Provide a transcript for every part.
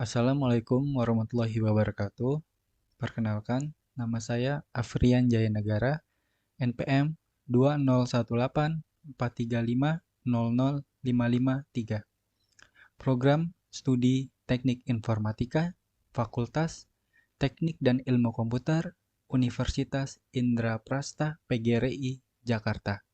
Assalamualaikum warahmatullahi wabarakatuh. Perkenalkan, nama saya Afrian Jaya Negara, NPM 201843500553. Program Studi Teknik Informatika, Fakultas Teknik dan Ilmu Komputer, Universitas Indraprasta PGRI, Jakarta.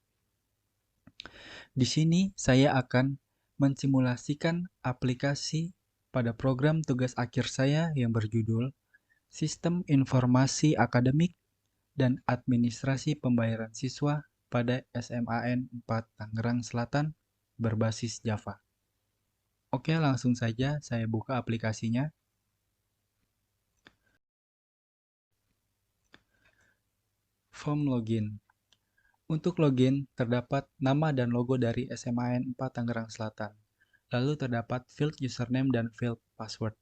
Di sini saya akan mensimulasikan aplikasi pada program tugas akhir saya yang berjudul Sistem Informasi Akademik dan Administrasi Pembayaran Siswa pada SMAN 4 Tangerang Selatan berbasis Java. Oke, langsung saja saya buka aplikasinya. Form login. Untuk login, terdapat nama dan logo dari SMAN 4 Tangerang Selatan. Lalu terdapat field username dan field password.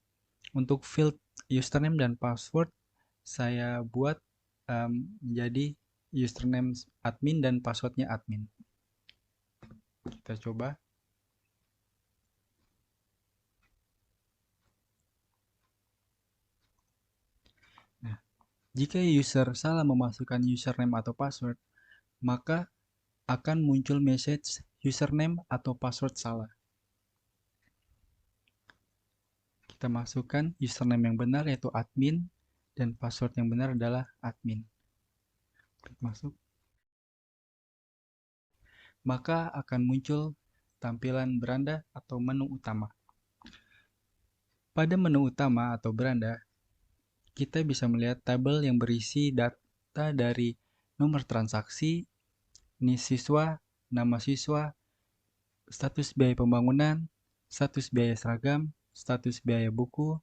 Untuk field username dan password, saya buat menjadi username admin dan passwordnya admin. Kita coba. Nah, jika user salah memasukkan username atau password, maka akan muncul message username atau password salah. Kita masukkan username yang benar yaitu admin dan password yang benar adalah admin. Klik masuk. Maka akan muncul tampilan beranda atau menu utama. Pada menu utama atau beranda, kita bisa melihat tabel yang berisi data dari nomor transaksi, NIS siswa, nama siswa, status biaya pembangunan, status biaya seragam, status biaya buku,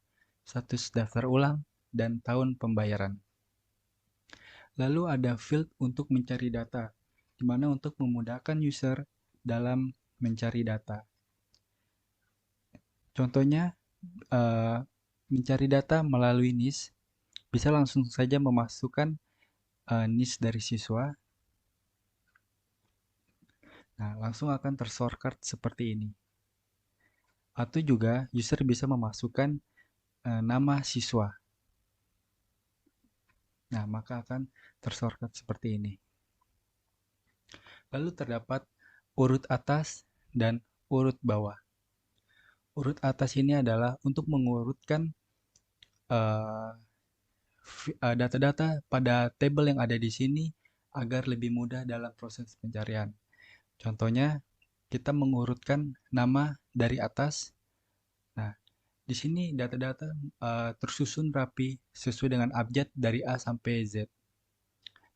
status daftar ulang, dan tahun pembayaran. Lalu ada field untuk mencari data, di mana untuk memudahkan user dalam mencari data. Contohnya, mencari data melalui NIS, bisa langsung saja memasukkan NIS dari siswa. Nah, langsung akan tershortcut seperti ini. Atau juga user bisa memasukkan nama siswa. Nah, maka akan tershortcut seperti ini. Lalu terdapat urut atas dan urut bawah. Urut atas ini adalah untuk mengurutkan data-data pada tabel yang ada di sini agar lebih mudah dalam proses pencarian. Contohnya, kita mengurutkan nama dari atas. Nah, di sini data-data tersusun rapi sesuai dengan abjad dari A sampai Z.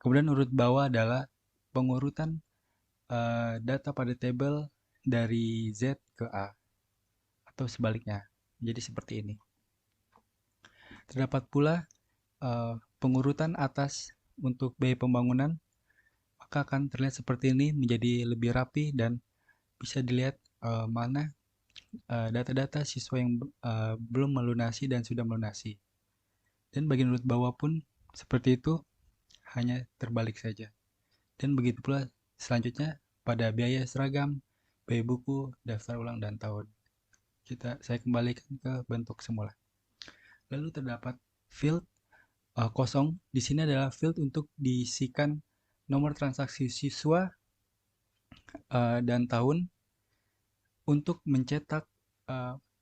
Kemudian urut bawah adalah pengurutan data pada tabel dari Z ke A atau sebaliknya. Jadi seperti ini. Terdapat pula pengurutan atas untuk biaya pembangunan, maka akan terlihat seperti ini menjadi lebih rapi dan bisa dilihat mana data-data siswa yang belum melunasi dan sudah melunasi. Dan bagian urut bawah pun seperti itu, hanya terbalik saja. Dan begitu pula selanjutnya pada biaya seragam, biaya buku, daftar ulang, dan tahun. Saya kembalikan ke bentuk semula. Lalu terdapat field kosong. Di sini adalah field untuk diisikan nomor transaksi siswa dan tahun untuk mencetak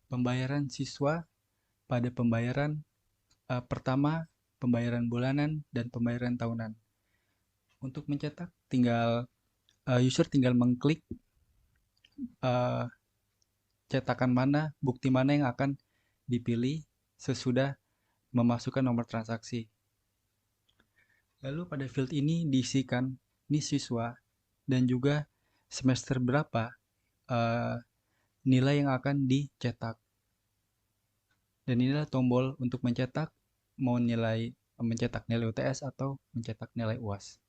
pembayaran siswa pada pembayaran pertama, pembayaran bulanan, dan pembayaran tahunan. Untuk mencetak, user tinggal mengklik cetakan mana, bukti mana yang akan dipilih sesudah memasukkan nomor transaksi. Lalu pada field ini diisikan NIS siswa dan juga semester berapa nilai yang akan dicetak. Dan inilah tombol untuk mencetak, mau mencetak nilai UTS atau mencetak nilai UAS.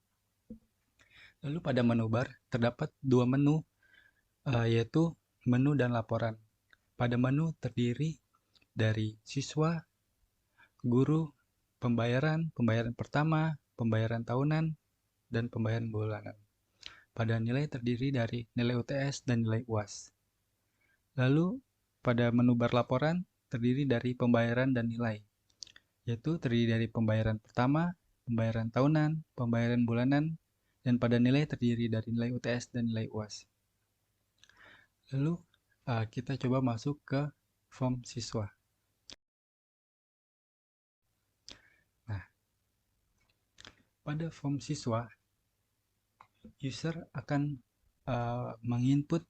Lalu pada menu bar terdapat dua menu, yaitu menu dan laporan. Pada menu terdiri dari siswa, guru, pembayaran pertama, pembayaran tahunan, dan pembayaran bulanan. Pada nilai terdiri dari nilai UTS dan nilai UAS. Lalu pada menu bar laporan terdiri dari pembayaran dan nilai, yaitu terdiri dari pembayaran pertama, pembayaran tahunan, pembayaran bulanan, dan pada nilai terdiri dari nilai UTS dan nilai UAS. Lalu kita coba masuk ke form siswa. Nah, pada form siswa, user akan menginput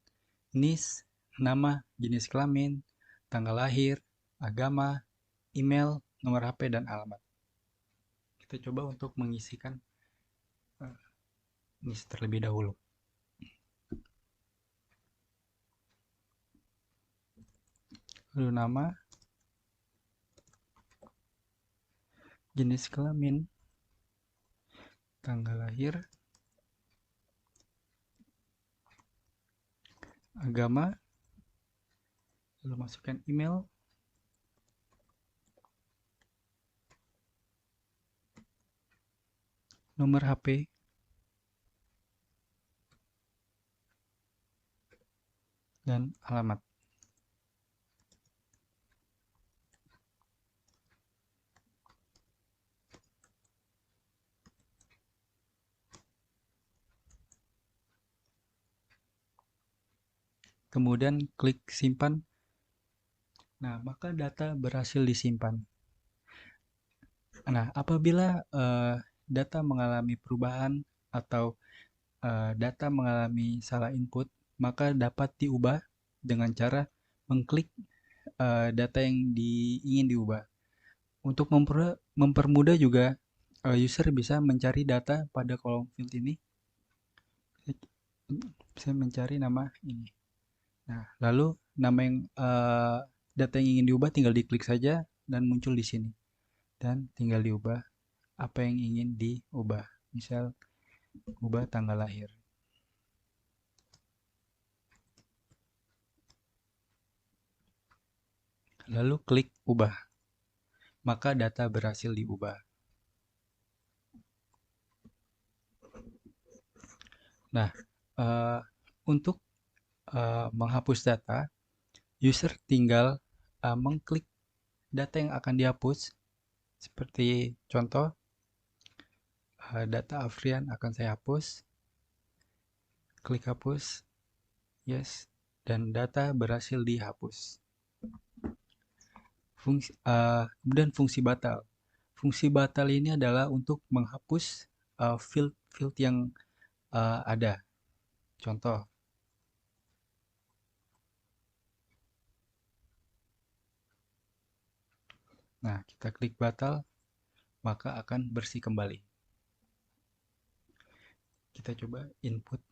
NIS, nama, jenis kelamin, tanggal lahir, agama, email, nomor HP, dan alamat. Kita coba untuk mengisikan NIS terlebih dahulu. Lalu nama, jenis kelamin, tanggal lahir, agama, lalu masukkan email, nomor HP, dan alamat. Kemudian klik simpan. Nah, maka data berhasil disimpan. Nah, apabila data mengalami perubahan atau data mengalami salah input, maka dapat diubah dengan cara mengklik data yang ingin diubah. Untuk mempermudah juga, user bisa mencari data pada kolom field ini. Bisa mencari nama ini. Nah, lalu nama yang data yang ingin diubah tinggal diklik saja dan muncul di sini. Dan tinggal diubah apa yang ingin diubah. Misal ubah tanggal lahir. Lalu klik ubah. Maka data berhasil diubah. Nah, untuk menghapus data, user tinggal mengklik data yang akan dihapus. Seperti contoh, data Afrian akan saya hapus. Klik hapus. Yes. Dan data berhasil dihapus. Kemudian fungsi batal. Fungsi batal ini adalah untuk menghapus field-field yang ada. Contoh, nah kita klik batal, maka akan bersih kembali. Kita coba input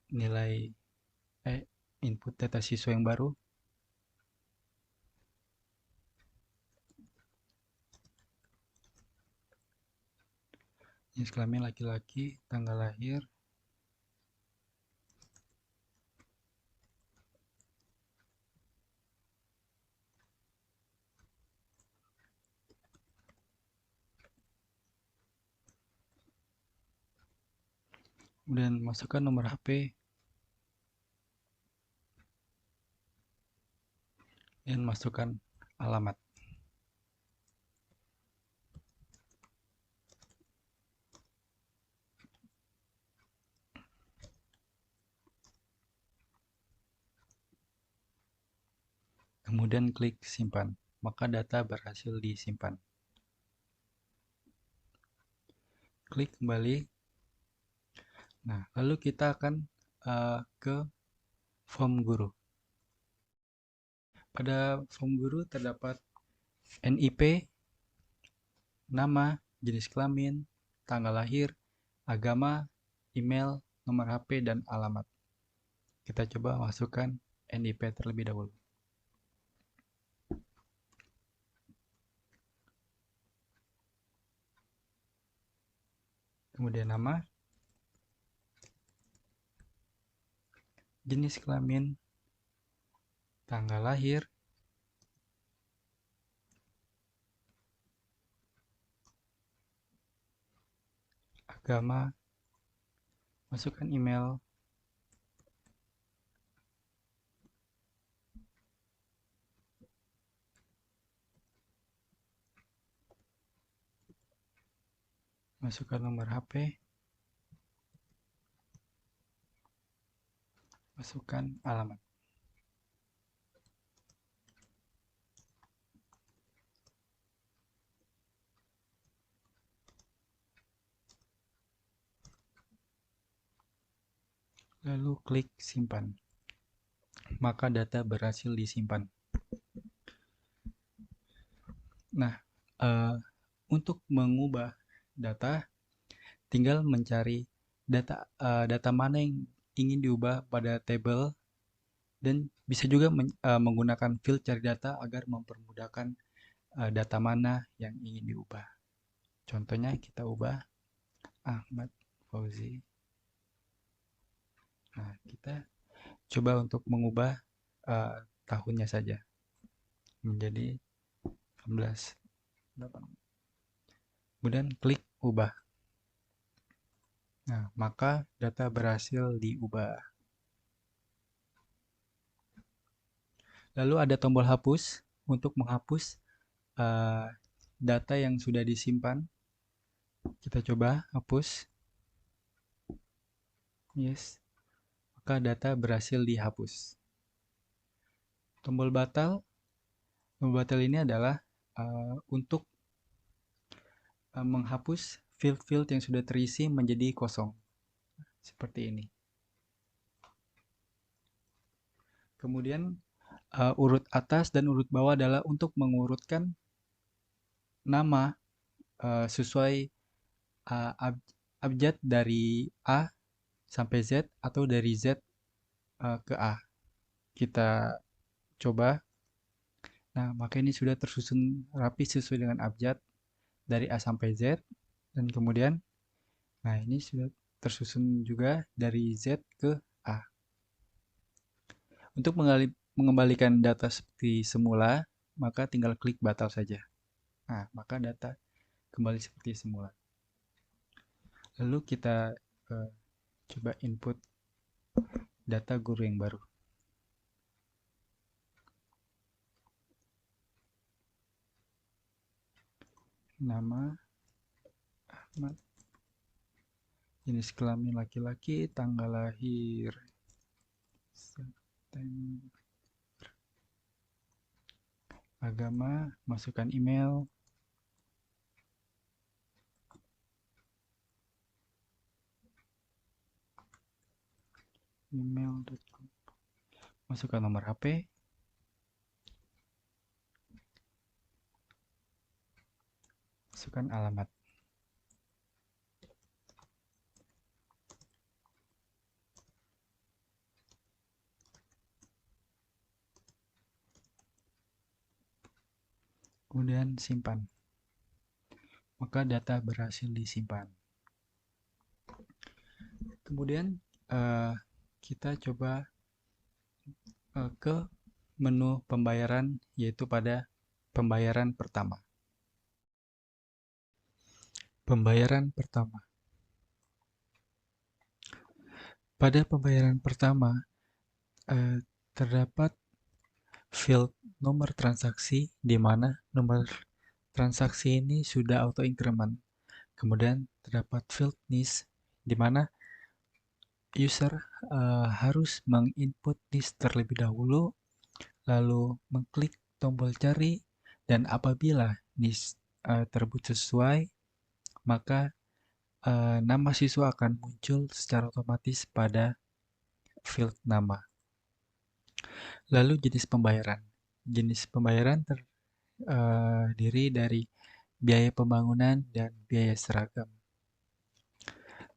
input data siswa yang baru. Jenis kelamin laki-laki, tanggal lahir, kemudian masukkan nomor HP, dan masukkan alamat. Kemudian klik simpan, maka data berhasil disimpan. Klik kembali. Nah, lalu kita akan ke form guru. Pada form guru terdapat NIP, nama, jenis kelamin, tanggal lahir, agama, email, nomor HP, dan alamat. Kita coba masukkan NIP terlebih dahulu. Kemudian nama, jenis kelamin, tanggal lahir, agama, masukkan email, masukkan nomor HP, masukkan alamat. Lalu klik simpan. Maka data berhasil disimpan. Nah, untuk mengubah data, tinggal mencari data mana yang ingin diubah pada tabel, dan bisa juga menggunakan field cari data agar mempermudahkan data mana yang ingin diubah. Contohnya kita ubah Ahmad Fauzi. Nah, kita coba untuk mengubah tahunnya saja menjadi 18. Kemudian klik ubah. Nah, maka data berhasil diubah. Lalu ada tombol hapus untuk menghapus data yang sudah disimpan. Kita coba hapus. Yes. Maka data berhasil dihapus. Tombol batal. Tombol batal ini adalah untuk menghapus field-field yang sudah terisi menjadi kosong. Seperti ini. Kemudian urut atas dan urut bawah adalah untuk mengurutkan nama sesuai abjad dari A sampai Z atau dari Z ke A. Kita coba. Nah, maka ini sudah tersusun rapi sesuai dengan abjad dari A sampai Z. Dan kemudian, nah ini sudah tersusun juga dari Z ke A. Untuk mengembalikan data seperti semula, maka tinggal klik batal saja. Nah, maka data kembali seperti semula. Lalu kita coba input data guru yang baru. Nama Ahmad, jenis kelamin laki-laki, tanggal lahir September, agama, masukkan email, email.com, masukkan nomor HP, masukkan alamat. Kemudian simpan. Maka data berhasil disimpan. Kemudian kita coba ke menu pembayaran, yaitu pada pembayaran pertama. Pembayaran pertama. Pada pembayaran pertama terdapat field nomor transaksi, di mana nomor transaksi ini sudah auto increment. Kemudian terdapat field NIS, di mana user harus menginput NIS terlebih dahulu, lalu mengklik tombol cari, dan apabila NIS terbukti sesuai, maka nama siswa akan muncul secara otomatis pada field nama. Lalu jenis pembayaran. Jenis pembayaran terdiri dari biaya pembangunan dan biaya seragam.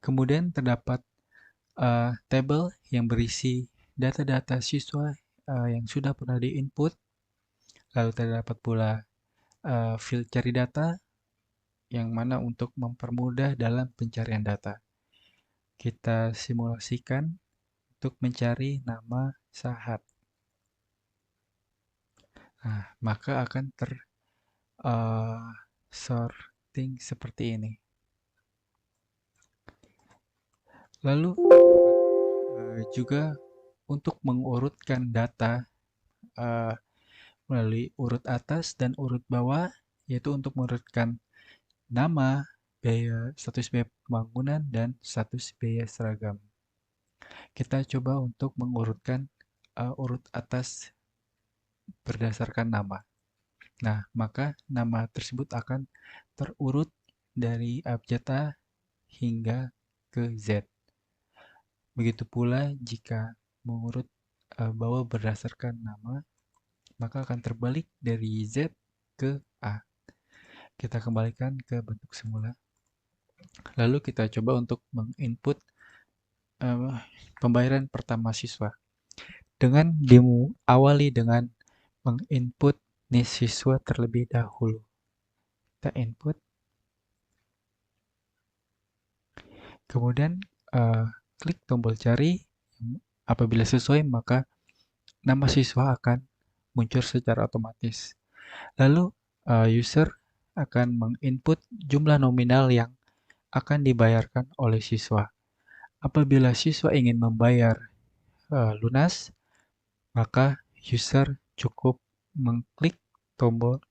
Kemudian terdapat tabel yang berisi data-data siswa yang sudah pernah diinput. Lalu terdapat pula field cari data, yang mana untuk mempermudah dalam pencarian data. Kita simulasikan untuk mencari nama Sahat. Nah, maka akan sorting seperti ini. Lalu juga untuk mengurutkan data melalui urut atas dan urut bawah, yaitu untuk mengurutkan nama, status biaya pembangunan dan status biaya seragam. Kita coba untuk mengurutkan urut atas berdasarkan nama. Nah, maka nama tersebut akan terurut dari abjad A hingga ke Z. Begitu pula jika mengurut bawah berdasarkan nama, maka akan terbalik dari Z ke A. Kita kembalikan ke bentuk semula. Lalu kita coba untuk menginput pembayaran pertama siswa. Dengan diawali dengan menginput NIS siswa terlebih dahulu. Kita input. Kemudian klik tombol cari. Apabila sesuai, maka nama siswa akan muncul secara otomatis. Lalu user akan menginput jumlah nominal yang akan dibayarkan oleh siswa. Apabila siswa ingin membayar lunas, maka user cukup mengklik tombol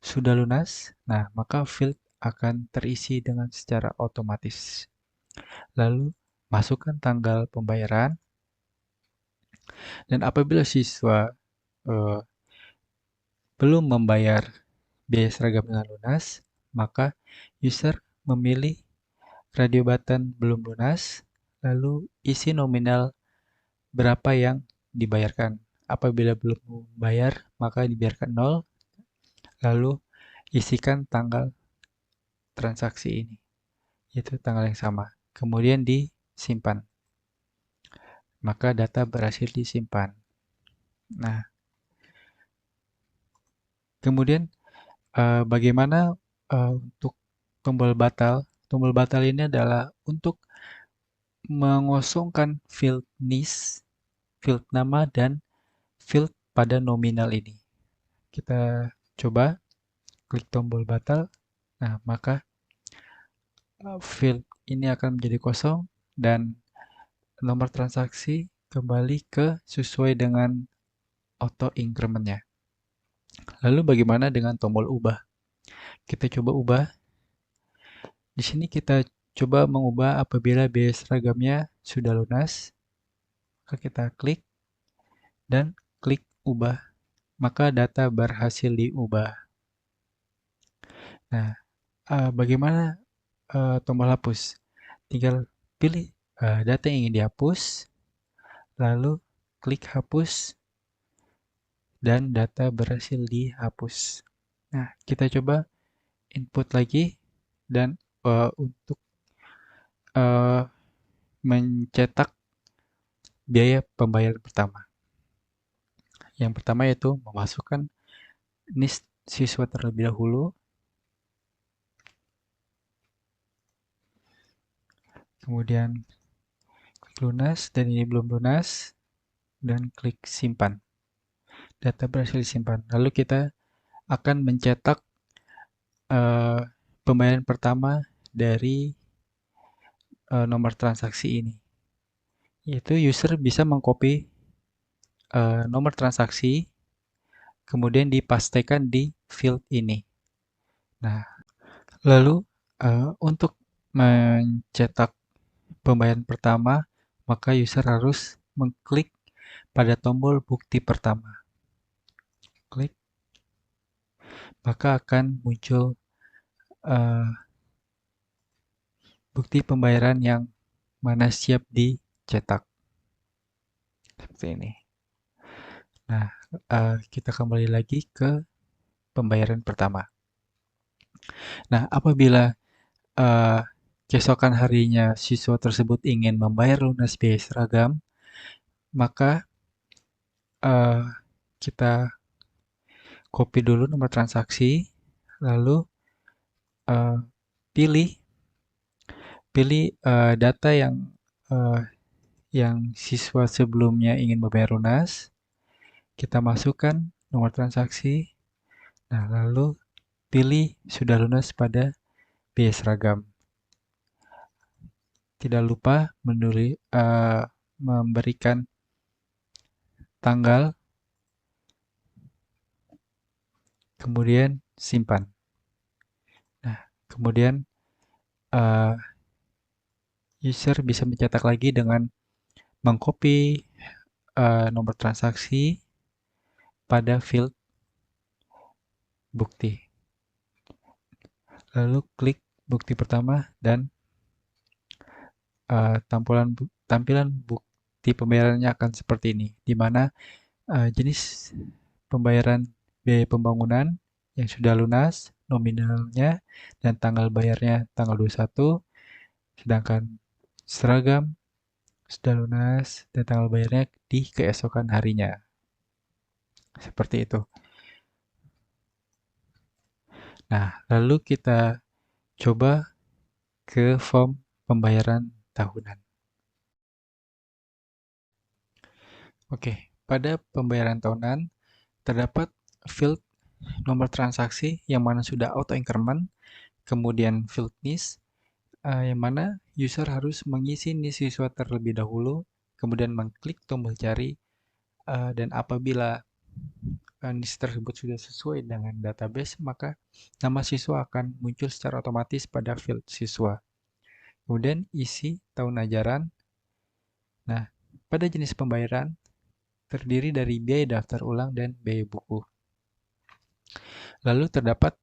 sudah lunas. Nah, maka field akan terisi dengan secara otomatis. Lalu masukkan tanggal pembayaran. Dan apabila siswa belum membayar biaya seragam dengan lunas, maka user memilih radio button belum lunas, lalu isi nominal berapa yang dibayarkan. Apabila belum membayar, maka dibiarkan 0, lalu isikan tanggal transaksi ini, yaitu tanggal yang sama. Kemudian disimpan. Maka data berhasil disimpan. Nah, kemudian bagaimana untuk tombol batal? Tombol batal ini adalah untuk mengosongkan field NIS, field nama, dan field pada nominal ini. Kita coba klik tombol batal. Nah, maka field ini akan menjadi kosong dan nomor transaksi kembali ke sesuai dengan auto increment-nya. Lalu bagaimana dengan tombol ubah? Kita coba ubah. Di sini kita coba mengubah apabila biaya seragamnya sudah lunas. Maka kita klik dan klik ubah. Maka data berhasil diubah. Nah, bagaimana tombol hapus? Tinggal pilih data yang ingin dihapus, lalu klik hapus, dan data berhasil dihapus. Nah, kita coba input lagi dan untuk mencetak biaya pembayaran pertama. Yang pertama yaitu memasukkan NIS siswa terlebih dahulu. Kemudian klik lunas dan ini belum lunas dan klik simpan. Data berhasil disimpan. Lalu kita akan mencetak pembayaran pertama dari nomor transaksi ini. Yaitu user bisa mengcopy nomor transaksi kemudian dipastekan di field ini. Nah, lalu untuk mencetak pembayaran pertama, maka user harus mengklik pada tombol bukti pertama. Klik, maka akan muncul bukti pembayaran yang mana siap dicetak. Seperti ini. Nah, kita kembali lagi ke pembayaran pertama. Nah, apabila keesokan harinya siswa tersebut ingin membayar lunas biaya seragam, maka kita copy dulu nomor transaksi, lalu pilih data yang siswa sebelumnya ingin membayar lunas. Kita masukkan nomor transaksi. Nah, lalu pilih sudah lunas pada biaya seragam. Tidak lupa memberikan tanggal, kemudian simpan. Nah, kemudian uh, user bisa mencetak lagi dengan mengcopy nomor transaksi pada field bukti. Lalu klik bukti pertama dan tampilan bukti pembayarannya akan seperti ini, di mana jenis pembayaran biaya pembangunan yang sudah lunas, nominalnya, dan tanggal bayarnya tanggal 21, sedangkan seragam sudah lunas dan tanggal bayarnya di keesokan harinya. Seperti itu. Nah, lalu kita coba ke form pembayaran tahunan. Oke, pada pembayaran tahunan terdapat field nomor transaksi yang mana sudah auto increment, kemudian field NIS yang mana user harus mengisi NIS siswa terlebih dahulu, kemudian mengklik tombol cari, dan apabila NIS tersebut sudah sesuai dengan database, maka nama siswa akan muncul secara otomatis pada field siswa. Kemudian isi tahun ajaran. Nah, pada jenis pembayaran terdiri dari biaya daftar ulang dan biaya buku. Lalu terdapat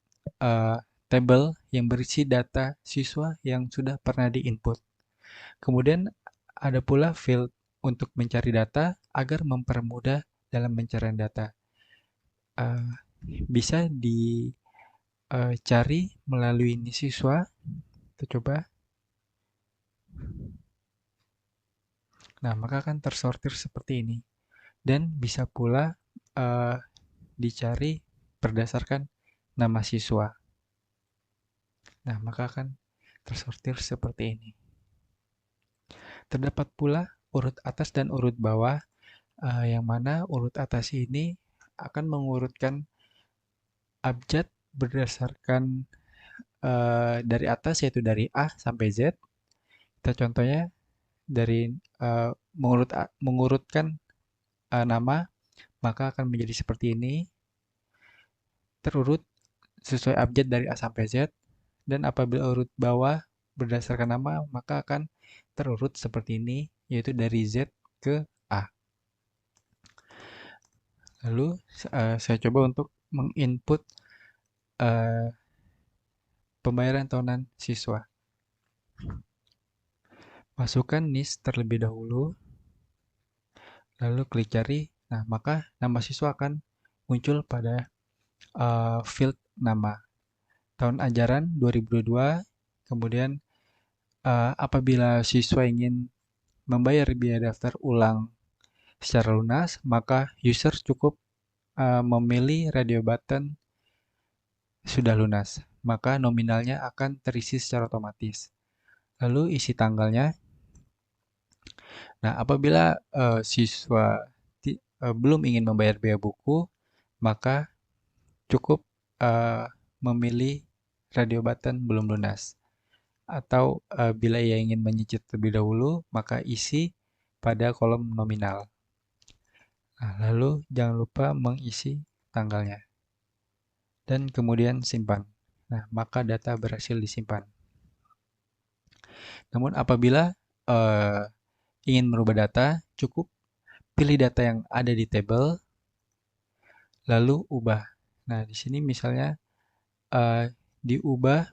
tabel yang berisi data siswa yang sudah pernah diinput. Kemudian ada pula field untuk mencari data agar mempermudah dalam pencarian data. Bisa dicari melalui ini siswa. Kita coba. Nah, maka akan tersortir seperti ini. Dan bisa pula dicari berdasarkan nama siswa. Nah, maka akan tersortir seperti ini. Terdapat pula urut atas dan urut bawah, yang mana urut atas ini akan mengurutkan abjad berdasarkan dari atas, yaitu dari A sampai Z. Kita contohnya dari mengurutkan nama, maka akan menjadi seperti ini, terurut sesuai abjad dari A sampai Z. Dan apabila urut bawah berdasarkan nama, maka akan terurut seperti ini, yaitu dari Z ke A. Lalu saya coba untuk menginput pembayaran tahunan siswa. Masukkan NIS terlebih dahulu, lalu klik cari. Nah, maka nama siswa akan muncul pada field nama. Tahun ajaran 2022, kemudian apabila siswa ingin membayar biaya daftar ulang secara lunas, maka user cukup memilih radio button sudah lunas, maka nominalnya akan terisi secara otomatis. Lalu isi tanggalnya. Nah, apabila siswa belum ingin membayar biaya buku, maka cukup memilih radio button belum lunas. Atau bila ia ingin menyicil terlebih dahulu, maka isi pada kolom nominal. Nah, lalu jangan lupa mengisi tanggalnya. Dan kemudian simpan. Nah, maka data berhasil disimpan. Namun apabila ingin merubah data, cukup pilih data yang ada di tabel, lalu ubah. Nah, di sini misalnya diubah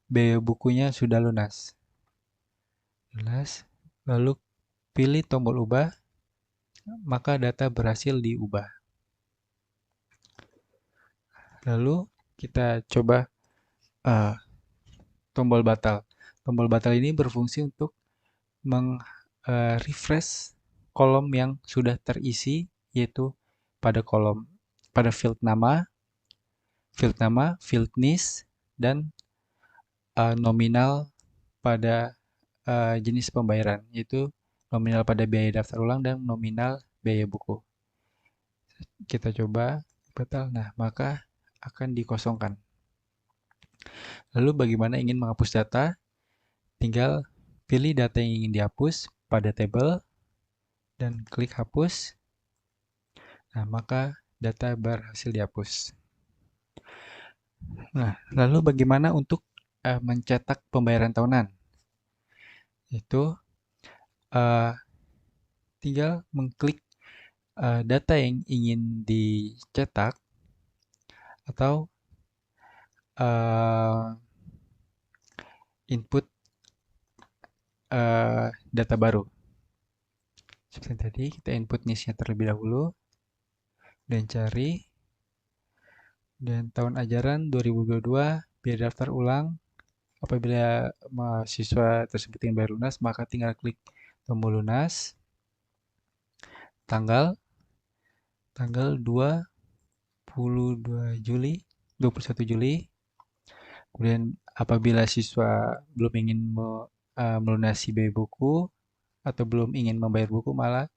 biaya bukunya sudah lunas. Lalu pilih tombol ubah, maka data berhasil diubah. Lalu kita coba tombol batal. Tombol batal ini berfungsi untuk refresh kolom yang sudah terisi, yaitu pada field nama, field NIS, dan nominal pada jenis pembayaran, yaitu nominal pada biaya daftar ulang dan nominal biaya buku. Kita coba batal. Nah, maka akan dikosongkan. Lalu bagaimana ingin menghapus data? Tinggal pilih data yang ingin dihapus pada tabel dan klik hapus. Nah, maka data berhasil dihapus. Nah, lalu bagaimana untuk mencetak pembayaran tahunan. Itu eh, tinggal mengklik data yang ingin dicetak atau eh, input data baru. Seperti tadi, kita input NIS-nya terlebih dahulu dan cari, dan tahun ajaran 2022 biar daftar ulang. Apabila mahasiswa tersebut ingin bayar lunas, maka tinggal klik tombol lunas, tanggal tanggal 22 Juli, 21 Juli. Kemudian apabila siswa belum ingin melunasi biaya buku atau belum ingin membayar buku, malah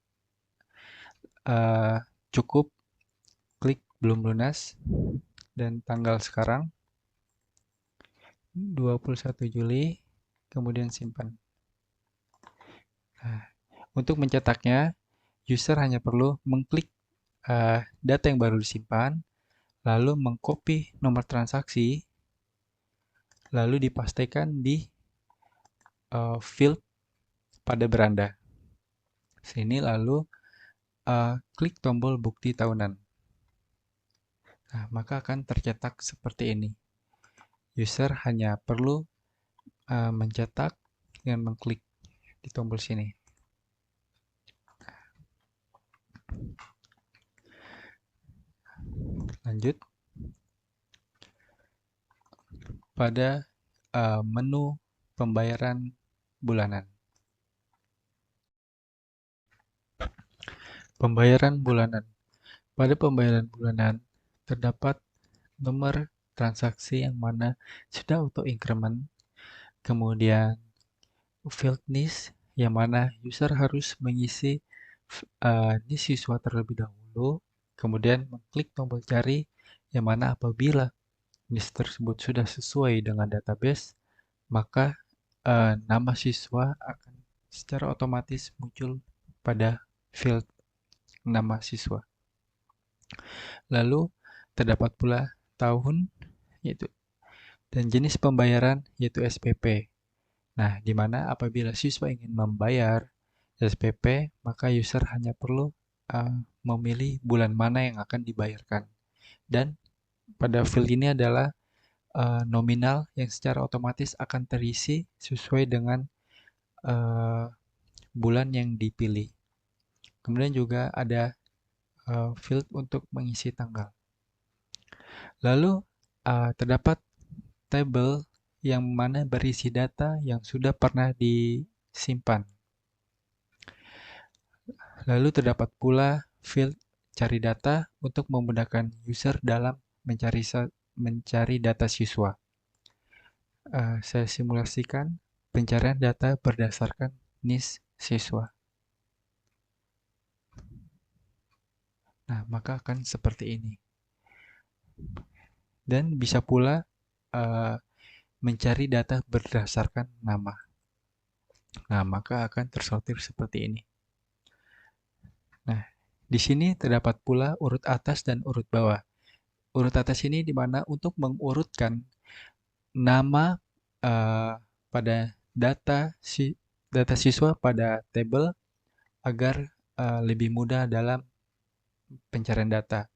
eh, cukup klik belum lunas dan tanggal sekarang 21 Juli, kemudian simpan. Nah, untuk mencetaknya, user hanya perlu mengklik data yang baru disimpan, lalu mengcopy nomor transaksi, lalu dipastikan di field pada beranda. Sini lalu klik tombol bukti tahunan. Nah, maka akan tercetak seperti ini. User hanya perlu mencetak dengan mengklik di tombol sini. Lanjut pada menu pembayaran bulanan. Pembayaran bulanan. Pada pembayaran bulanan terdapat nomor transaksi yang mana sudah auto increment, kemudian field NIS yang mana user harus mengisi NIS siswa terlebih dahulu, kemudian mengklik tombol cari yang mana apabila NIS tersebut sudah sesuai dengan database, maka nama siswa akan secara otomatis muncul pada field nama siswa. Lalu terdapat pula tahun yaitu dan jenis pembayaran yaitu SPP. Nah, di mana apabila siswa ingin membayar SPP, maka user hanya perlu memilih bulan mana yang akan dibayarkan. Dan pada field ini adalah nominal yang secara otomatis akan terisi sesuai dengan bulan yang dipilih. Kemudian juga ada field untuk mengisi tanggal. Lalu terdapat tabel yang mana berisi data yang sudah pernah disimpan. Lalu terdapat pula field cari data untuk memudahkan user dalam mencari data siswa. Saya simulasikan pencarian data berdasarkan NIS siswa. Nah, maka akan seperti ini. Dan bisa pula mencari data berdasarkan nama. Nah, maka akan tersortir seperti ini. Nah, di sini terdapat pula urut atas dan urut bawah. Urut atas ini di mana untuk mengurutkan nama pada data siswa pada tabel agar lebih mudah dalam pencarian data.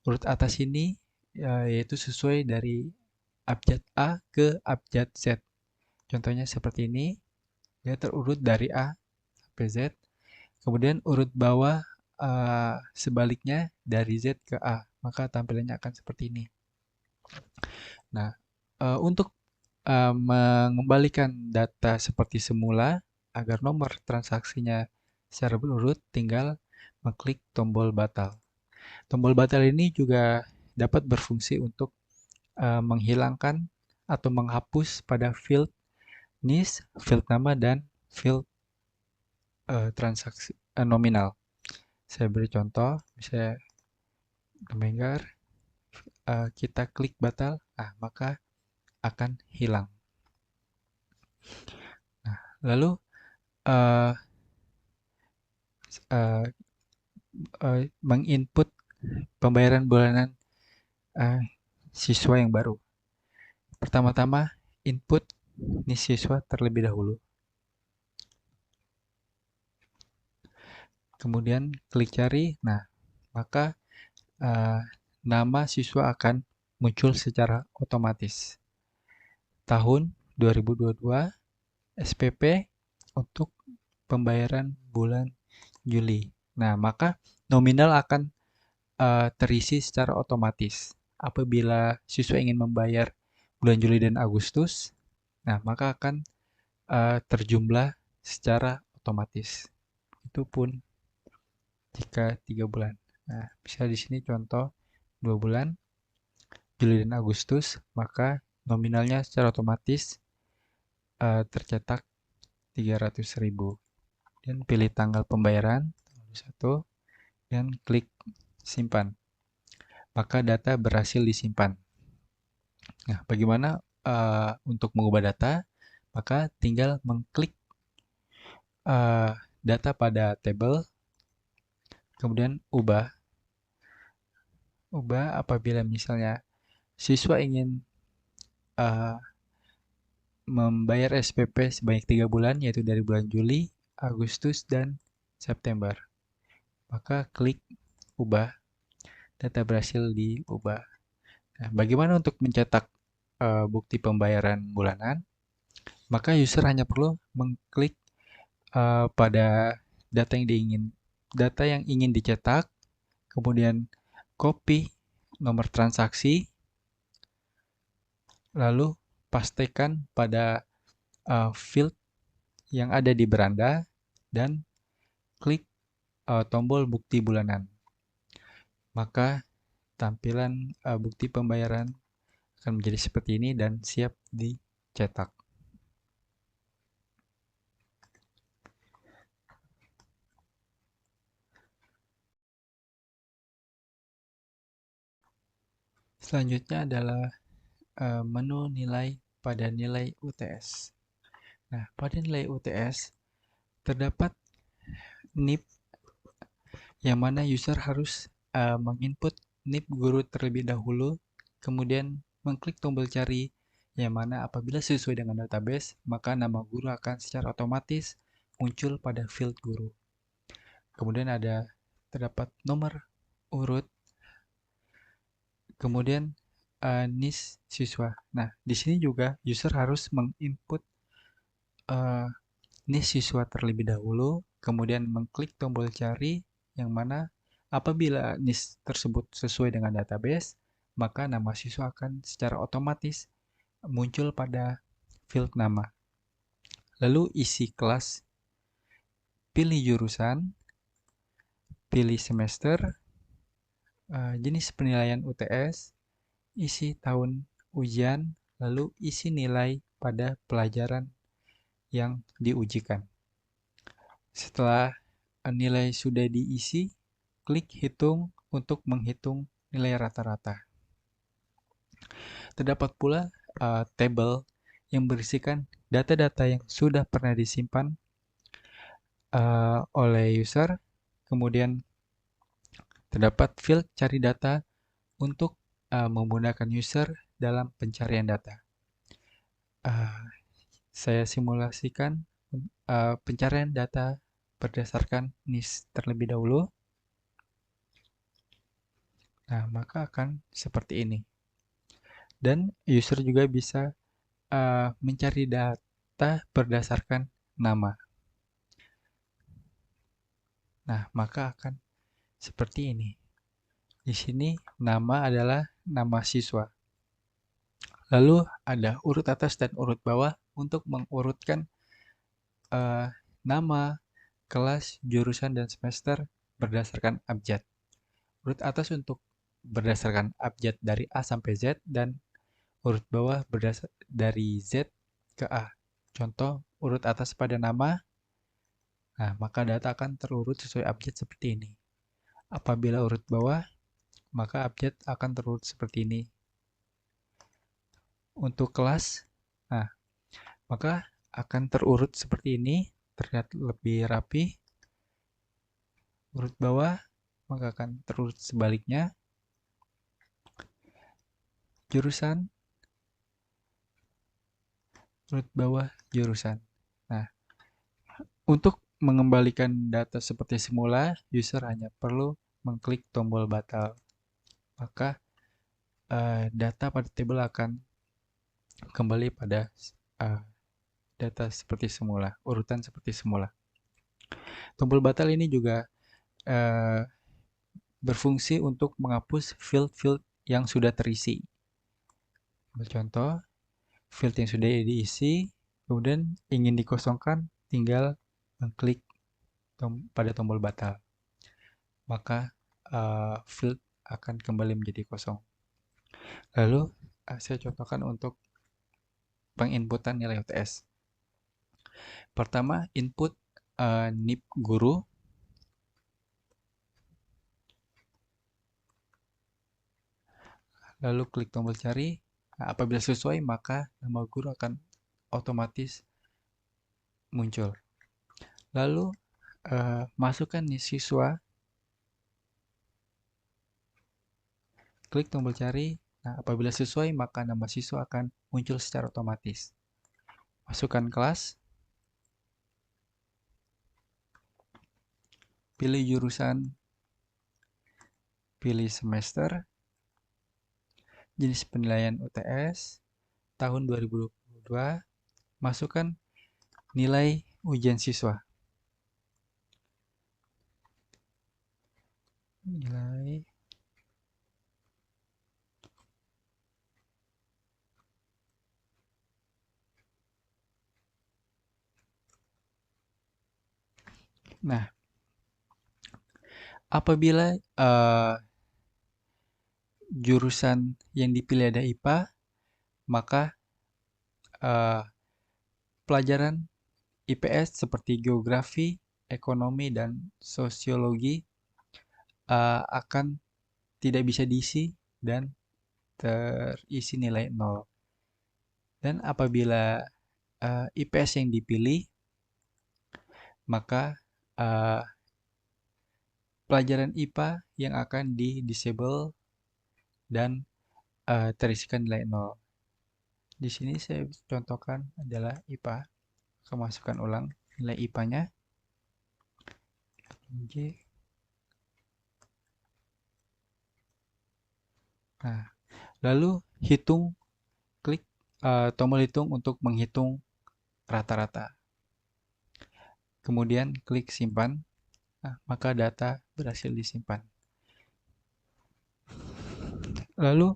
Urut atas ini yaitu sesuai dari abjad A ke abjad Z. Contohnya seperti ini, dia terurut dari A sampai Z. Kemudian urut bawah sebaliknya dari Z ke A, maka tampilannya akan seperti ini. Nah, untuk mengembalikan data seperti semula agar nomor transaksinya secara berurut, tinggal mengklik tombol batal. Tombol batal ini juga dapat berfungsi untuk menghilangkan atau menghapus pada field NIS, field nama, dan field transaksi nominal. Saya beri contoh, misalnya Kemengar, kita klik batal, maka akan hilang. Nah, lalu menginput pembayaran bulanan siswa yang baru. Pertama-tama input NIS siswa terlebih dahulu. Kemudian klik cari. Nah, maka nama siswa akan muncul secara otomatis. Tahun 2022 SPP untuk pembayaran bulan Juli. Nah, maka nominal akan terisi secara otomatis. Apabila siswa ingin membayar bulan Juli dan Agustus, nah maka akan terjumlah secara otomatis. Itu pun jika 3 bulan. Nah, bisa di sini contoh 2 bulan, Juli dan Agustus, maka nominalnya secara otomatis tercetak 300.000. Dan pilih tanggal pembayaran, tanggal 1, dan klik simpan. Maka data berhasil disimpan. Nah, bagaimana untuk mengubah data? Maka tinggal mengklik data pada tabel, kemudian ubah. Ubah apabila misalnya siswa ingin membayar SPP sebanyak 3 bulan, yaitu dari bulan Juli, Agustus, dan September. Maka klik ubah, data berhasil diubah. Nah, bagaimana untuk mencetak bukti pembayaran bulanan? Maka user hanya perlu mengklik pada data yang ingin dicetak, kemudian copy nomor transaksi, lalu pastikan pada field yang ada di beranda dan klik tombol bukti bulanan. Maka tampilan bukti pembayaran akan menjadi seperti ini dan siap dicetak. Selanjutnya adalah menu nilai pada nilai UTS. Nah, pada nilai UTS terdapat NIP yang mana user harus menginput NIP guru terlebih dahulu, kemudian mengklik tombol cari yang mana apabila sesuai dengan database, maka nama guru akan secara otomatis muncul pada field guru. Kemudian terdapat nomor urut, kemudian NIS siswa. Nah, di sini juga user harus menginput NIS siswa terlebih dahulu, kemudian mengklik tombol cari yang mana apabila NIS tersebut sesuai dengan database, maka nama siswa akan secara otomatis muncul pada field nama. Lalu isi kelas, pilih jurusan, pilih semester, jenis penilaian UTS, isi tahun ujian, lalu isi nilai pada pelajaran yang diujikan. Setelah nilai sudah diisi, klik hitung untuk menghitung nilai rata-rata. Terdapat pula tabel yang berisikan data-data yang sudah pernah disimpan oleh user. Kemudian terdapat field cari data untuk menggunakan user dalam pencarian data. Saya simulasikan pencarian data berdasarkan NIS terlebih dahulu. Nah, maka akan seperti ini. Dan user juga bisa mencari data berdasarkan nama. Nah, maka akan seperti ini. Di sini nama adalah nama siswa. Lalu ada urut atas dan urut bawah untuk mengurutkan nama, kelas, jurusan, dan semester berdasarkan abjad. Urut atas untuk berdasarkan abjad dari A sampai Z dan urut bawah berdasar dari Z ke A. Contoh urut atas pada nama. Nah, maka data akan terurut sesuai abjad seperti ini. Apabila urut bawah, maka abjad akan terurut seperti ini. Untuk kelas, nah, maka akan terurut seperti ini, terlihat lebih rapi. Urut bawah, maka akan terurut sebaliknya. Jurusan, Urut bawah jurusan. Nah, untuk mengembalikan data seperti semula, user hanya perlu mengklik tombol batal. Maka data pada tabel akan kembali pada uh, data seperti semula, urutan seperti semula. Tombol batal ini juga uh, berfungsi untuk menghapus field-field yang sudah terisi. Contoh, field yang sudah diisi, kemudian ingin dikosongkan, tinggal mengklik pada tombol batal. Maka field akan kembali menjadi kosong. Lalu saya contohkan untuk penginputan nilai UTS. Pertama, input NIP guru. Lalu klik tombol cari. Nah, apabila sesuai, maka nama guru akan otomatis muncul. Lalu masukkan nih siswa. Klik tombol cari. Nah, apabila sesuai, maka nama siswa akan muncul secara otomatis. Masukkan kelas. Pilih jurusan. Pilih semester. Jenis penilaian UTS. Tahun 2022. Masukkan nilai ujian siswa. Nilai Nah, apabila jurusan yang dipilih ada IPA, maka pelajaran IPS seperti geografi, ekonomi, dan sosiologi akan tidak bisa diisi dan terisi nilai 0. Dan apabila IPS yang dipilih, maka pelajaran IPA yang akan di-disable dan terisikan nilai 0. Di sini saya contohkan adalah IPA. Saya masukkan ulang nilai IPA-nya. Nah, lalu klik tombol hitung untuk menghitung rata-rata. Kemudian klik simpan. Nah, maka data berhasil disimpan. Lalu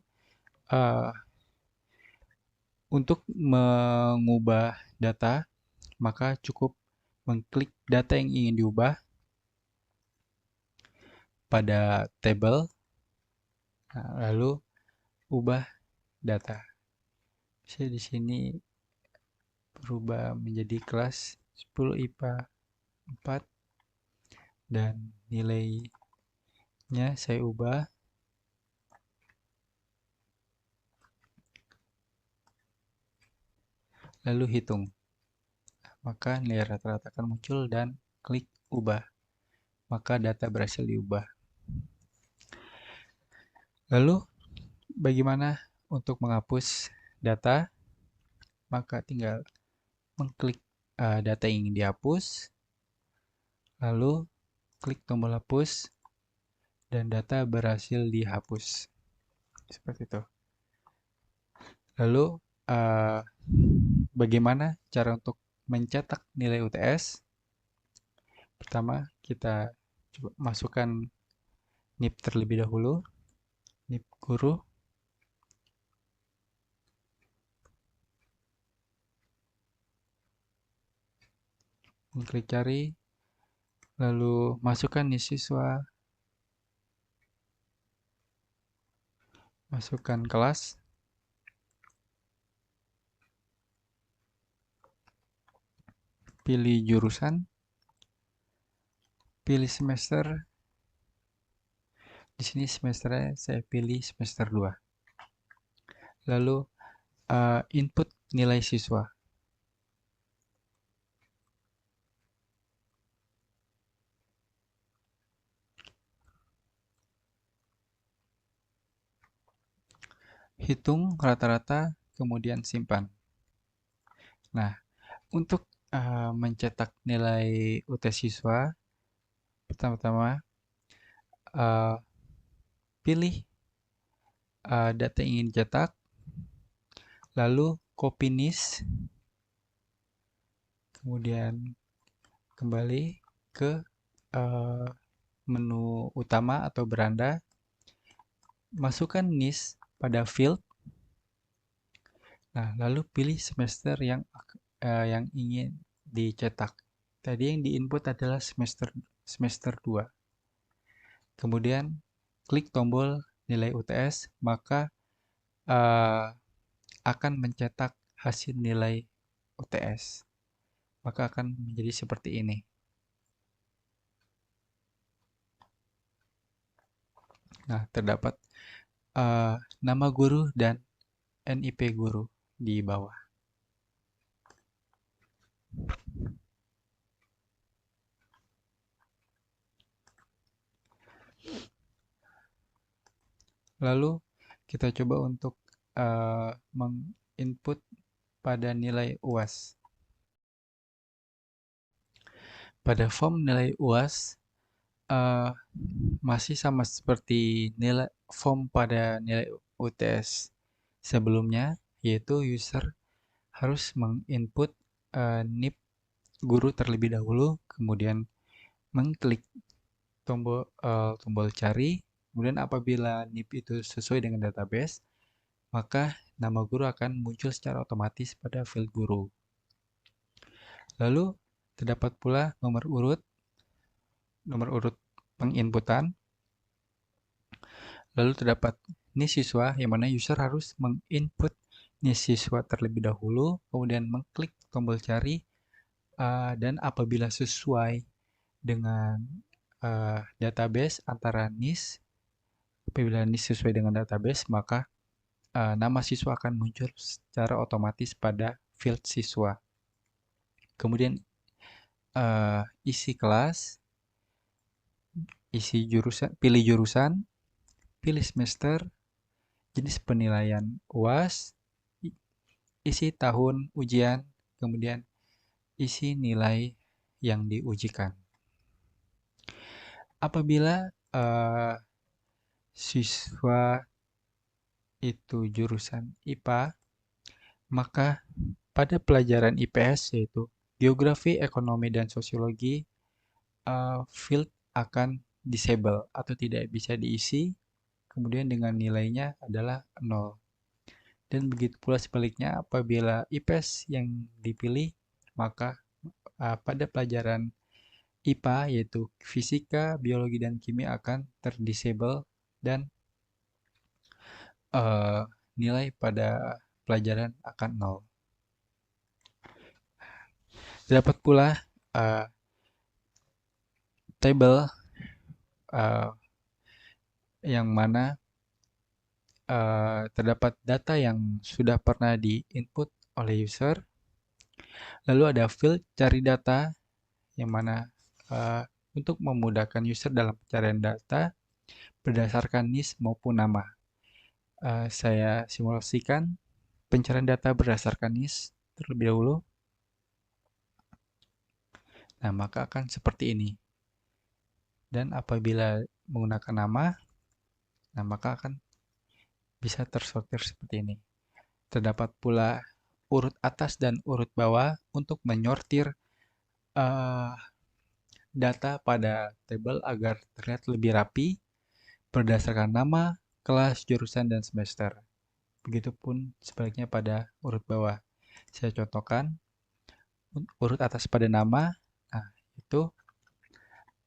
untuk mengubah data, maka cukup mengklik data yang ingin diubah pada tabel. Nah, lalu ubah data. Saya di sini berubah menjadi kelas 10 IPA 4 dan nilainya saya ubah lalu hitung. Maka nilai rata-rata akan muncul dan klik ubah. Maka data berhasil diubah. Lalu bagaimana untuk menghapus data? Maka tinggal mengklik data yang ingin dihapus, lalu klik tombol hapus, dan data berhasil dihapus. Seperti itu. Lalu bagaimana cara untuk mencetak nilai UTS? Pertama, kita coba masukkan NIP terlebih dahulu. NIP guru. Klik cari, lalu masukkan nih siswa, masukkan kelas, pilih jurusan, pilih semester. Di sini semesternya saya pilih semester 2. Lalu input nilai siswa. Hitung rata-rata, kemudian simpan. Nah, untuk mencetak nilai UTS siswa, pertama-tama eh, pilih data yang ingin dicetak, lalu copy NIS, kemudian kembali ke eh, menu utama atau beranda, masukkan NIS pada field. Nah, lalu pilih semester yang ingin dicetak. Tadi yang diinput adalah semester 2. Kemudian klik tombol nilai UTS, maka eh, akan mencetak hasil nilai UTS. Maka akan menjadi seperti ini. Nah, terdapat eh, nama guru dan NIP guru di bawah. Lalu kita coba untuk menginput pada nilai UAS. Pada form nilai UAS eh, masih sama seperti nilai form pada nilai UTS sebelumnya, yaitu user harus menginput NIP guru terlebih dahulu, kemudian mengklik tombol cari, kemudian apabila NIP itu sesuai dengan database, maka nama guru akan muncul secara otomatis pada field guru. Lalu terdapat pula nomor urut penginputan. Lalu terdapat NIS siswa yang mana user harus menginput NIS siswa terlebih dahulu, kemudian mengklik tombol cari, dan apabila sesuai dengan database antara NIS, apabila NIS sesuai dengan database, maka nama siswa akan muncul secara otomatis pada field siswa. Kemudian isi kelas, pilih jurusan, pilih semester, jenis penilaian UAS, isi tahun ujian, kemudian isi nilai yang diujikan. Apabila siswa itu jurusan IPA, maka pada pelajaran IPS yaitu Geografi, Ekonomi, dan Sosiologi, field akan disable atau tidak bisa diisi, kemudian dengan nilainya adalah 0. Dan begitu pula sebaliknya, apabila IPS yang dipilih, maka pada pelajaran IPA yaitu Fisika, Biologi, dan Kimia akan terdisable dan nilai pada pelajaran akan 0. Dapat pula table yang mana terdapat data yang sudah pernah di-input oleh user. Lalu ada field cari data yang mana untuk memudahkan user dalam pencarian data berdasarkan NIS maupun nama. Saya simulasikan pencarian data berdasarkan NIS terlebih dahulu. Nah, maka akan seperti ini. Dan apabila menggunakan nama, nah maka akan bisa tersortir seperti ini. Terdapat pula urut atas dan urut bawah untuk menyortir data pada tabel agar terlihat lebih rapi berdasarkan nama, kelas, jurusan, dan semester. Begitupun sebaliknya pada urut bawah. Saya contohkan urut atas pada nama, nah itu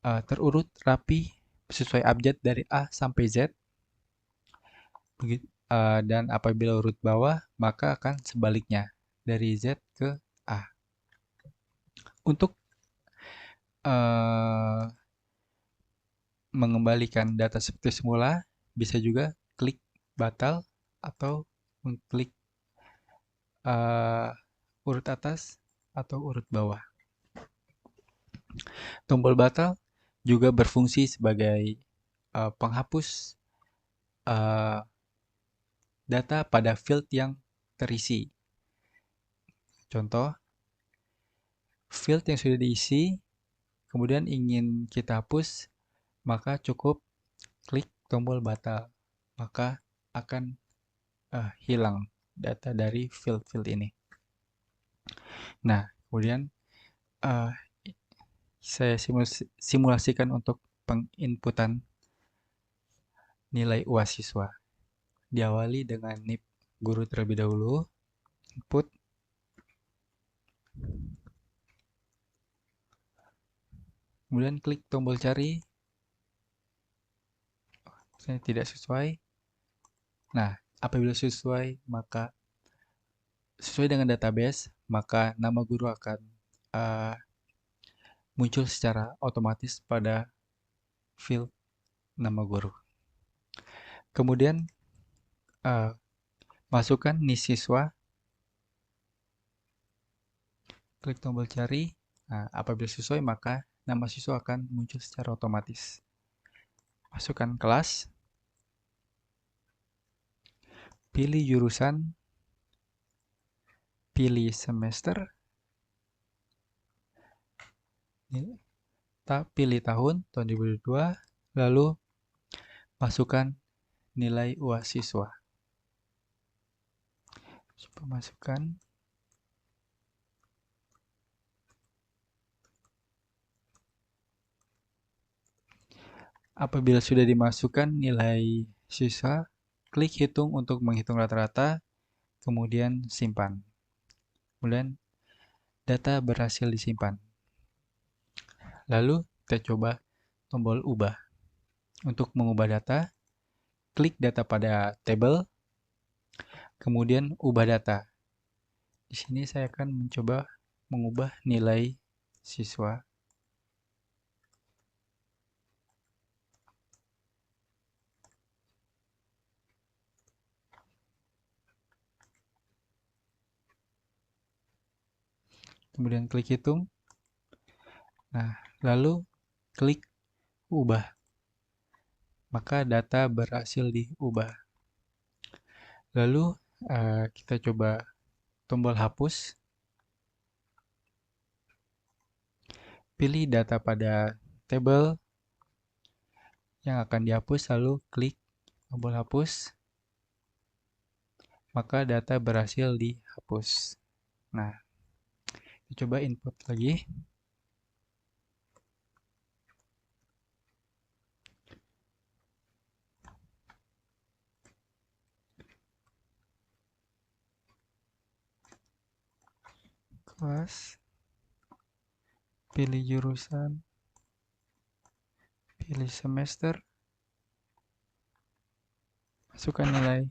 terurut rapi sesuai abjad dari A sampai Z. Dan apabila urut bawah, maka akan sebaliknya dari Z ke A. Untuk mengembalikan data seperti semula, bisa juga klik batal atau mengklik urut atas atau urut bawah. Tombol batal juga berfungsi sebagai penghapus data pada field yang terisi. Contoh, field yang sudah diisi, kemudian ingin kita hapus, maka cukup klik tombol batal. Maka akan hilang data dari field-field ini. Nah, kemudian uh, saya simulasikan untuk penginputan nilai UAS siswa. Diawali dengan NIP guru terlebih dahulu, input, kemudian klik tombol cari, saya tidak sesuai. Nah, apabila sesuai, maka sesuai dengan database, maka nama guru akan uh, muncul secara otomatis pada field nama guru. Kemudian masukkan NIS siswa, klik tombol cari. Nah, apabila sesuai, maka nama siswa akan muncul secara otomatis. Masukkan kelas, pilih jurusan, pilih semester, pilih tahun 2022, lalu masukkan nilai UAS siswa. Coba masukkan. Apabila sudah dimasukkan nilai siswa, klik hitung untuk menghitung rata-rata, kemudian simpan. Kemudian data berhasil disimpan. Lalu kita coba tombol ubah. Untuk mengubah data, klik data pada tabel, kemudian ubah data. Di sini saya akan mencoba mengubah nilai siswa. Kemudian klik hitung. Nah, lalu klik ubah. Maka data berhasil diubah. Lalu kita coba tombol hapus. Pilih data pada tabel yang akan dihapus, lalu klik tombol hapus. Maka data berhasil dihapus. Nah, kita coba input lagi. Kelas, pilih jurusan, pilih semester, masukkan nilai.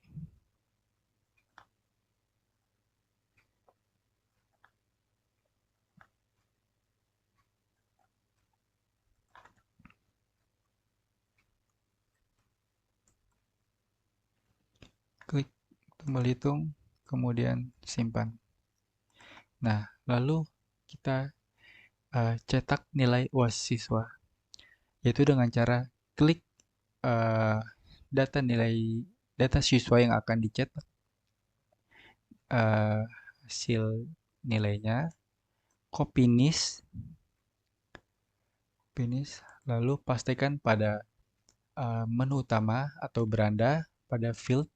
Klik tombol hitung, kemudian simpan. Nah, lalu kita cetak nilai UAS siswa, yaitu dengan cara klik data siswa yang akan dicetak, hasil nilainya, copy NIS, lalu pastikan pada menu utama atau beranda pada field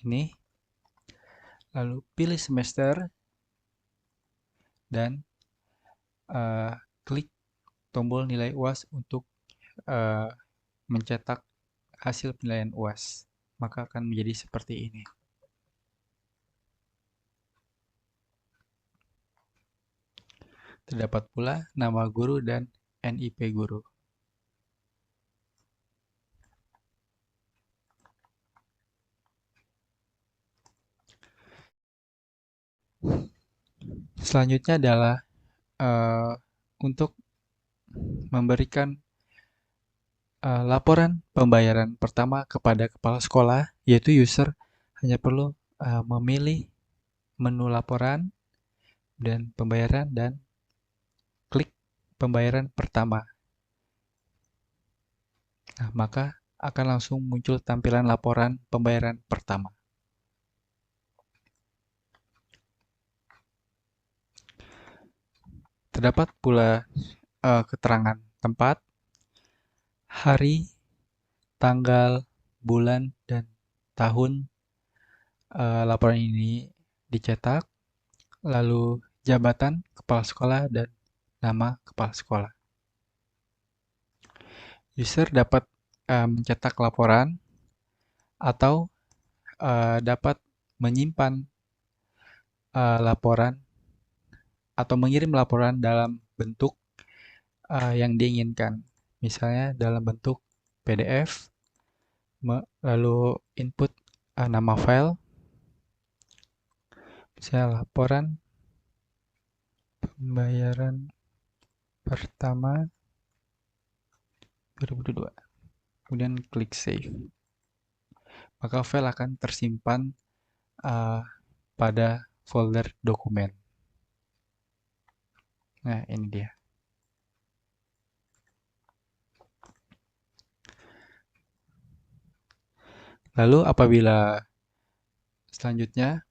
ini, lalu pilih semester dan klik tombol nilai UAS untuk mencetak hasil penilaian UAS. Maka akan menjadi seperti ini. Terdapat pula nama guru dan NIP guru. Selanjutnya adalah untuk memberikan laporan pembayaran pertama kepada kepala sekolah, yaitu user hanya perlu memilih menu laporan dan pembayaran dan klik pembayaran pertama. Nah, maka akan langsung muncul tampilan laporan pembayaran pertama. Terdapat pula keterangan tempat, hari, tanggal, bulan, dan tahun laporan ini dicetak, lalu jabatan kepala sekolah dan nama kepala sekolah. User dapat mencetak laporan atau dapat menyimpan laporan atau mengirim laporan dalam bentuk yang diinginkan. Misalnya dalam bentuk PDF, lalu input nama file, misalnya laporan pembayaran pertama 2022. Kemudian klik save. Maka file akan tersimpan pada folder dokumen. Nah, ini dia. Lalu selanjutnya,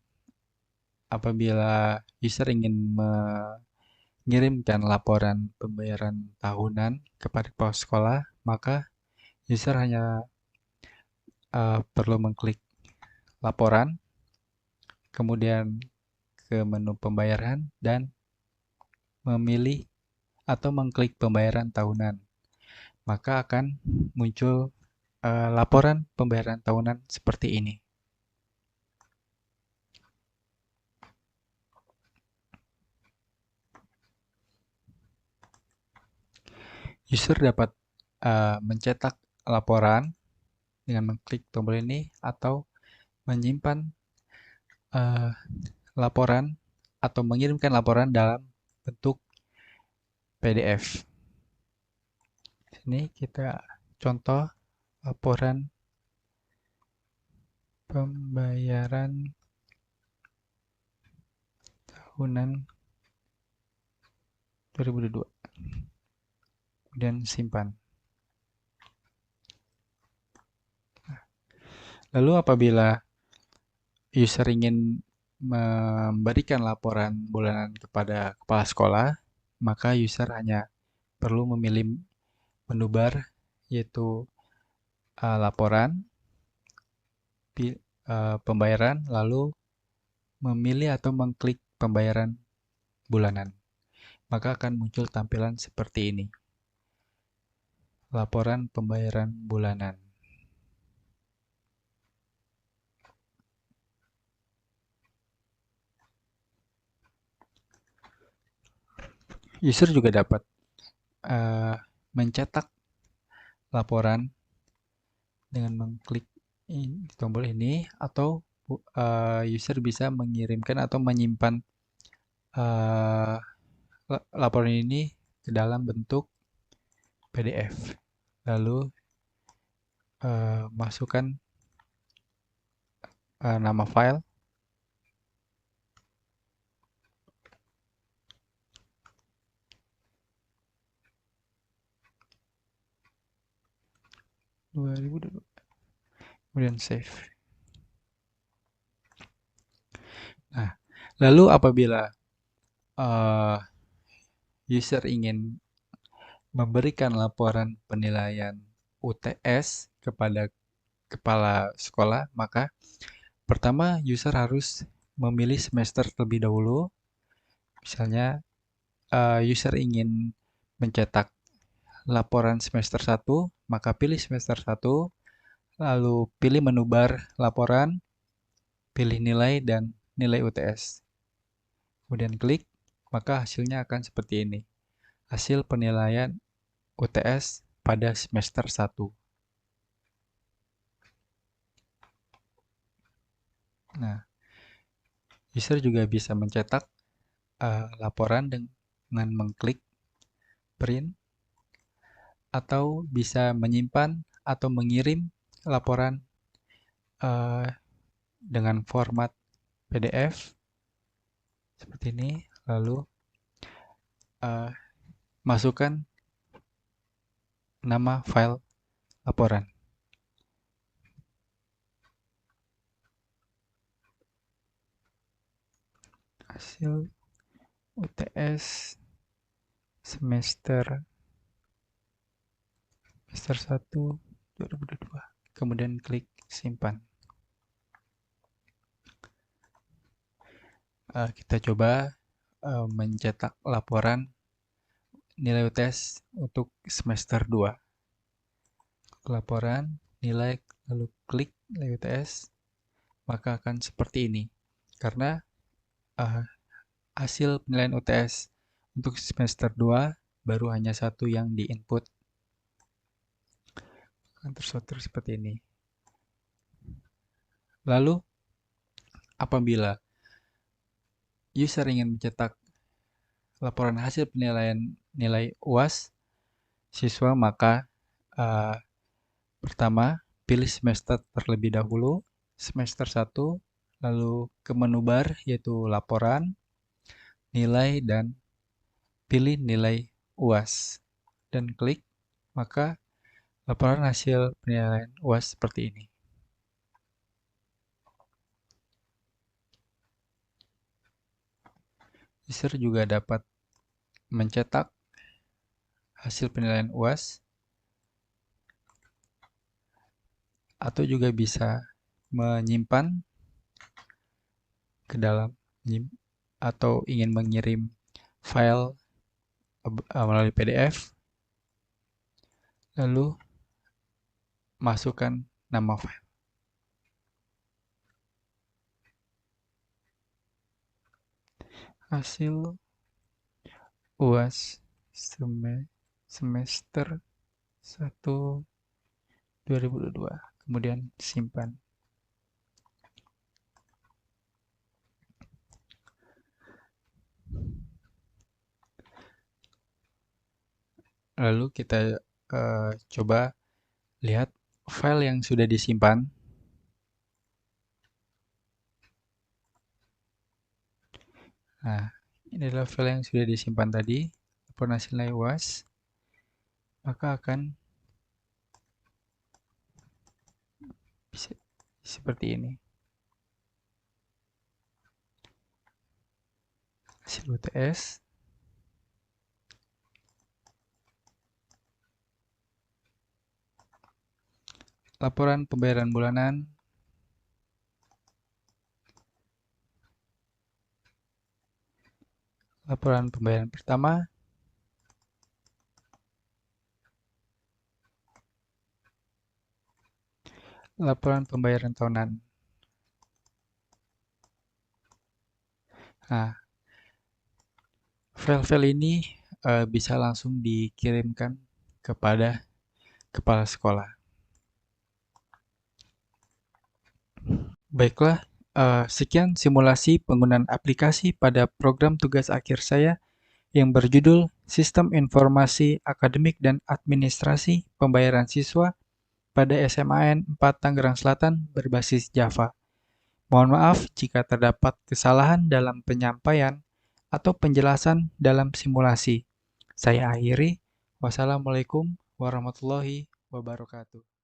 apabila user ingin mengirimkan laporan pembayaran tahunan kepada kepala sekolah, maka user hanya perlu mengklik laporan, kemudian ke menu pembayaran, dan memilih atau mengklik pembayaran tahunan. Maka akan muncul laporan pembayaran tahunan seperti ini. User dapat mencetak laporan dengan mengklik tombol ini atau menyimpan laporan atau mengirimkan laporan dalam bentuk PDF. Ini kita contoh laporan pembayaran tahunan 2022. Kemudian simpan. Lalu apabila user ingin memberikan laporan bulanan kepada kepala sekolah, maka user hanya perlu memilih menu bar, yaitu laporan, pembayaran, lalu memilih atau mengklik pembayaran bulanan. Maka akan muncul tampilan seperti ini. Laporan pembayaran bulanan. User juga dapat mencetak laporan dengan mengklik tombol ini, atau user bisa mengirimkan atau menyimpan laporan ini ke dalam bentuk PDF. Lalu masukkan nama file, kemudian save. Nah, lalu apabila user ingin memberikan laporan penilaian UTS kepada kepala sekolah, maka pertama user harus memilih semester terlebih dahulu. Misalnya user ingin mencetak laporan semester 1, maka pilih semester 1, lalu pilih menu bar laporan, pilih nilai dan nilai UTS. Kemudian klik, maka hasilnya akan seperti ini. Hasil penilaian UTS pada semester 1. Nah, user juga bisa mencetak laporan dengan mengklik print, atau bisa menyimpan atau mengirim laporan dengan format PDF seperti ini, lalu masukkan nama file laporan. Hasil UTS semester 1 2022. Kemudian klik simpan. Kita coba mencetak laporan nilai UTS untuk semester 2. Laporan, nilai, lalu klik nilai UTS, maka akan seperti ini. Karena hasil penilaian UTS untuk semester 2 baru hanya satu yang di-input. Akan tersortir seperti ini. Lalu, apabila user ingin mencetak laporan hasil penilaian nilai UAS siswa, maka pertama, pilih semester terlebih dahulu, semester 1, lalu ke menu bar yaitu laporan, nilai, dan pilih nilai UAS. Dan klik, maka laporan hasil penilaian UAS seperti ini. User juga dapat mencetak hasil penilaian UAS atau juga bisa menyimpan ke dalam atau ingin mengirim file melalui PDF, lalu masukkan nama file. Hasil UAS semester 1 2022. Kemudian simpan. Lalu kita coba lihat file yang sudah disimpan. Nah, ini adalah file yang sudah disimpan tadi, laporan hasil nilai UAS. Maka akan seperti ini. Hasil UTS. Laporan pembayaran bulanan. Laporan pembayaran pertama. Laporan pembayaran tahunan. Nah, file-file ini bisa langsung dikirimkan kepada kepala sekolah. Baiklah, sekian simulasi penggunaan aplikasi pada program tugas akhir saya yang berjudul Sistem Informasi Akademik dan Administrasi Pembayaran Siswa pada SMAN 4 Tangerang Selatan berbasis Java. Mohon maaf jika terdapat kesalahan dalam penyampaian atau penjelasan dalam simulasi. Saya akhiri. Wassalamualaikum warahmatullahi wabarakatuh.